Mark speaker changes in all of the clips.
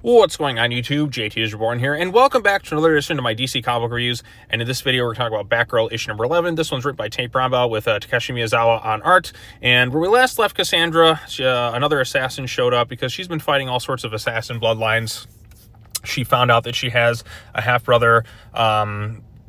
Speaker 1: What's going on, YouTube? JT is Reborn here, and welcome back to another edition of my DC comic book reviews. And in this video, we're talking about Batgirl issue number 11. This one's written by Tate Brownbaugh with Takeshi Miyazawa on art. And where we last left Cassandra, another assassin showed up because she's been fighting all sorts of assassin bloodlines. She found out that she has a half-brother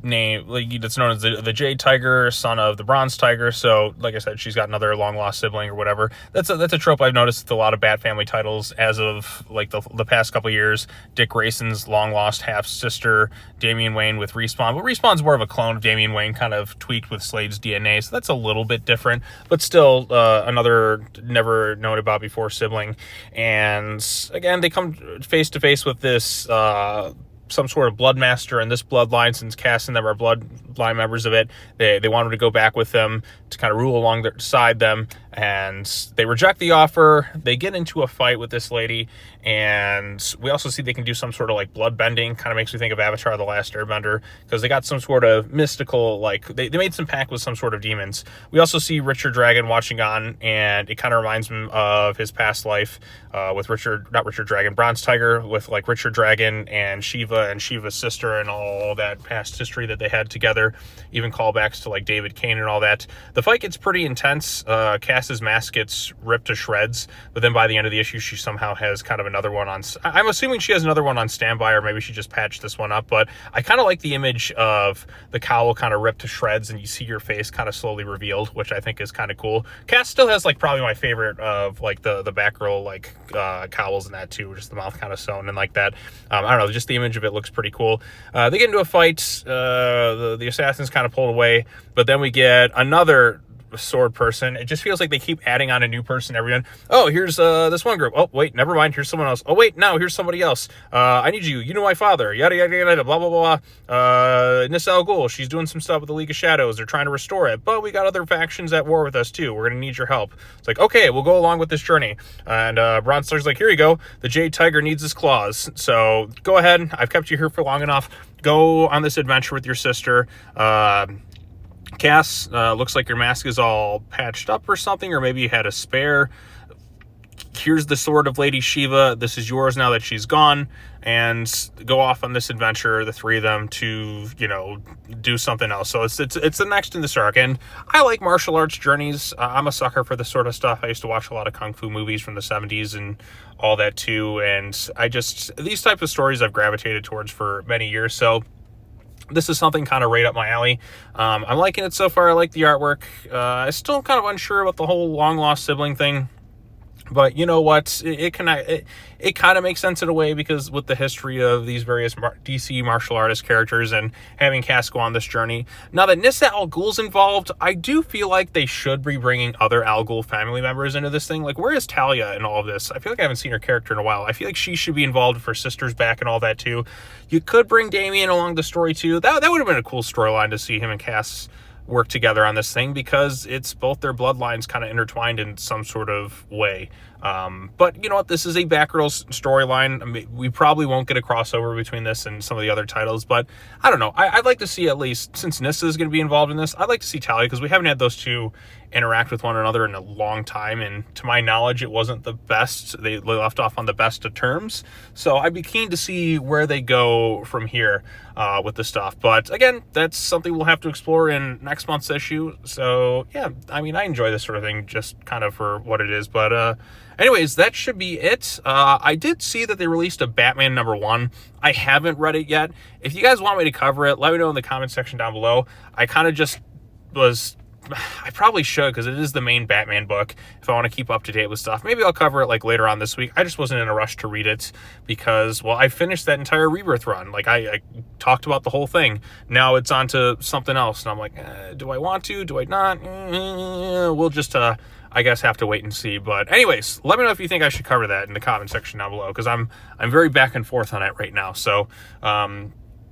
Speaker 1: that's known as the Jade Tiger, son of the Bronze Tiger. So, like I said, she's got another long-lost sibling or whatever. That's a trope I've noticed with a lot of Bat family titles as of, like, the past couple years. Dick Grayson's long-lost half-sister, Damian Wayne with Respawn. But Respawn's more of a clone of Damian Wayne, kind of tweaked with Slade's DNA, so that's a little bit different. But still, another never-known-about-before sibling. And, again, they come face-to-face with this some sort of bloodmaster in this bloodline, since Cass and them are bloodline members of it. They want him to go back with them to kind of rule alongside them, and they reject the offer. They get into a fight with this lady, and we also see they can do some sort of like blood bending. Kind of makes me think of Avatar: The Last Airbender, because they got some sort of mystical, like they made some pact with some sort of demons. We also see Richard Dragon watching on, and it kind of reminds him of his past life with Bronze Tiger, with like Richard Dragon and Shiva and Shiva's sister and all that past history that they had together, even callbacks to like David Kane and all that. The fight gets pretty intense. Cass's mask gets ripped to shreds, but then by the end of the issue, she somehow has kind of another one on. I'm assuming she has another one on standby, or maybe she just patched this one up, but I kind of like the image of the cowl kind of ripped to shreds and you see your face kind of slowly revealed, which I think is kind of cool. Cass still has like probably my favorite of like the Batgirl like cowls and that too, just the mouth kind of sewn and like that. I don't know, just the image of it looks pretty cool. They get into a fight. The assassins kind of pulled away, but then we get another sword person. It just feels like they keep adding on a new person every one. Oh, here's this one group. Oh, wait, never mind. Here's someone else. Oh, wait, no, here's somebody else. I need you. You know my father. Yada, yada, yada, blah, blah, blah. Nissa Al Ghul, she's doing some stuff with the League of Shadows. They're trying to restore it, but we got other factions at war with us, too. We're going to need your help. It's like, okay, we'll go along with this journey. And Bronze Tiger's like, here you go. The Jade Tiger needs his claws. So go ahead. I've kept you here for long enough. Go on this adventure with your sister. Cass, looks like your mask is all patched up or something, or maybe you had a spare. Here's the sword of Lady Shiva. This is yours now that she's gone, and go off on this adventure, the three of them, to, you know, do something else. So it's the next in this arc, and I like martial arts journeys. I'm a sucker for this sort of stuff. I used to watch a lot of kung fu movies from the 70s and all that too, and these type of stories I've gravitated towards for many years, so this is something kind of right up my alley. I'm liking it so far. I like the artwork. I'm still kind of unsure about the whole long-lost sibling thing. But you know what? It kind of makes sense in a way, because with the history of these various DC martial artist characters and having Cass go on this journey. Now that Nissa Al Ghul's involved, I do feel like they should be bringing other Al Ghul family members into this thing. Like, where is Talia in all of this? I feel like I haven't seen her character in a while. I feel like she should be involved if her sister's back and all that too. You could bring Damian along the story too. That would have been a cool storyline to see him and Cass work together on this thing, because it's both their bloodlines kind of intertwined in some sort of way. But you know what? This is a Batgirl storyline. I mean, we probably won't get a crossover between this and some of the other titles, but I don't know. I'd like to see, at least, since Nissa is going to be involved in this, I'd like to see Talia, because we haven't had those two interact with one another in a long time, and to my knowledge, it wasn't the best. They left off on the best of terms, so I'd be keen to see where they go from here with the stuff. But again, that's something we'll have to explore in next month's issue. So yeah, I mean, I enjoy this sort of thing just kind of for what it is. But anyways, that should be it. I did see that they released a Batman #1. I haven't read it yet. If you guys want me to cover it, let me know in the comment section down below. I probably should, because it is the main Batman book, if I want to keep up to date with stuff. Maybe I'll cover it like later on this week. I just wasn't in a rush to read it, because, well, I finished that entire Rebirth run. Like, I talked about the whole thing. Now it's on to something else, and I'm like, do I want to? Do I not? We'll just, I guess, have to wait and see. But anyways, let me know if you think I should cover that in the comment section down below, because I'm very back and forth on it right now. So,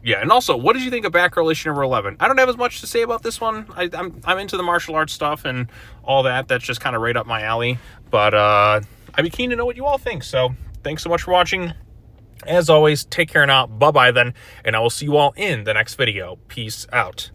Speaker 1: yeah, and also, what did you think of Batgirl issue number 11? I don't have as much to say about this one. I'm into the martial arts stuff and all that. That's just kind of right up my alley. But I'd be keen to know what you all think. So thanks so much for watching. As always, take care now. Bye-bye then. And I will see you all in the next video. Peace out.